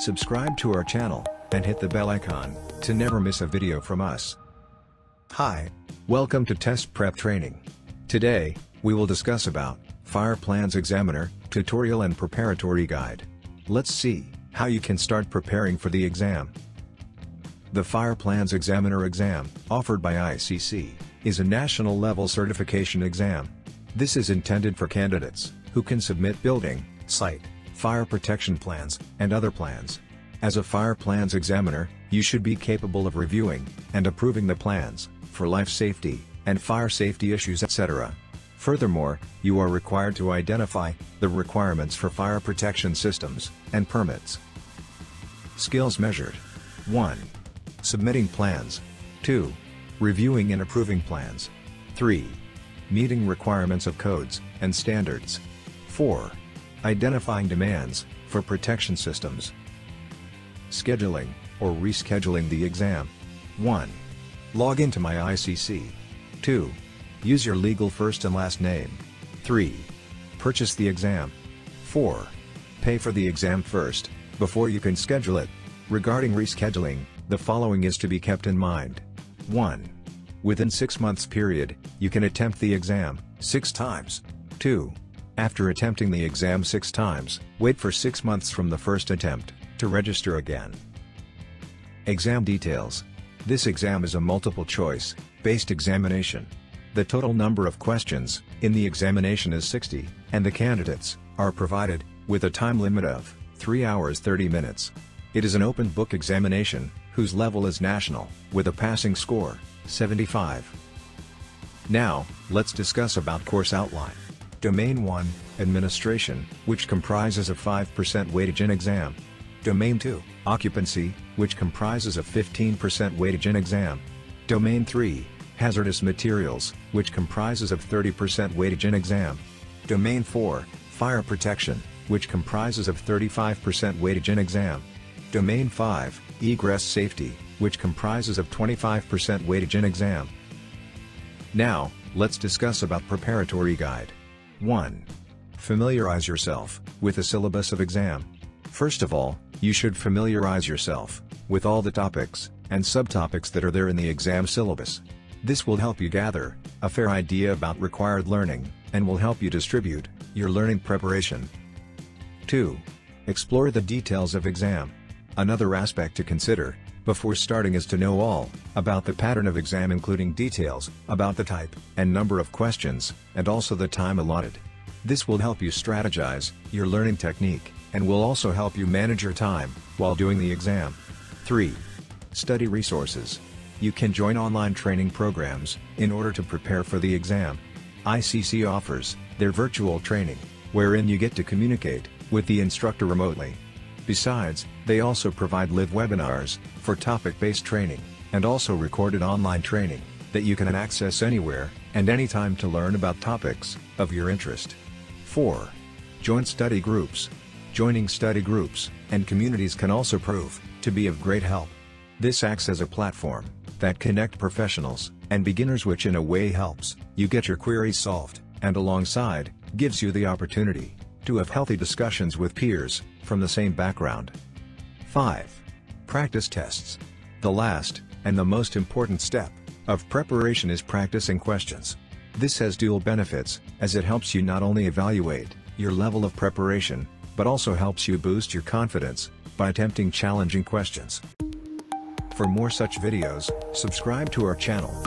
Subscribe to our channel, and hit the bell icon, to never miss a video from us. Hi, welcome to Test Prep Training. Today, we will discuss about Fire Plans Examiner, Tutorial and Preparatory Guide. Let's see how you can start preparing for the exam. The Fire Plans Examiner exam, offered by ICC, is a national-level certification exam. This is intended for candidates who can submit building, site, fire protection plans, and other plans. As a Fire Plans Examiner, you should be capable of reviewing and approving the plans for life safety and fire safety issues, etc. Furthermore, you are required to identify the requirements for fire protection systems and permits. Skills measured: 1. Submitting plans. 2. Reviewing and approving plans. 3. Meeting requirements of codes and standards. 4. Identifying demands for protection systems. Scheduling or rescheduling the exam. 1. Log into My ICC. 2. Use your legal first and last name. 3. Purchase the exam. 4. Pay for the exam first, before you can schedule it. Regarding rescheduling, the following is to be kept in mind. 1. Within 6 months period, you can attempt the exam 6 times. 2. After attempting the exam 6 times, wait for 6 months from the first attempt to register again. Exam details. This exam is a multiple-choice based examination. The total number of questions in the examination is 60, and the candidates are provided with a time limit of 3 hours 30 minutes. It is an open book examination whose level is national, with a passing score 75. Now, let's discuss about course outline. Domain 1, Administration, which comprises of 5% weightage in exam. Domain 2, Occupancy, which comprises of 15% weightage in exam. Domain 3, Hazardous Materials, which comprises of 30% weightage in exam. Domain 4, Fire Protection, which comprises of 35% weightage in exam. Domain 5, Egress Safety, which comprises of 25% weightage in exam. Now, let's discuss about Preparatory Guide. 1. Familiarize yourself with the syllabus of exam. First of all, you should familiarize yourself with all the topics and subtopics that are there in the exam syllabus. This will help you gather a fair idea about required learning, and will help you distribute your learning preparation. 2. Explore the details of exam. Another aspect to consider before starting is to know all about the pattern of exam, including details about the type and number of questions, and also the time allotted. This will help you strategize your learning technique, and will also help you manage your time while doing the exam. 3. Study resources. You can join online training programs in order to prepare for the exam. ICC offers their virtual training, wherein you get to communicate with the instructor remotely. Besides, they also provide live webinars for topic-based training, and also recorded online training that you can access anywhere and anytime to learn about topics of your interest. 4. Join study groups. Joining study groups and communities can also prove to be of great help. This acts as a platform that connect professionals and beginners, which in a way helps you get your queries solved, and alongside, gives you the opportunity to have healthy discussions with peers from the same background. 5. Practice tests. The last, and the most important step of preparation is practicing questions. This has dual benefits, as it helps you not only evaluate your level of preparation, but also helps you boost your confidence by attempting challenging questions. For more such videos, subscribe to our channel.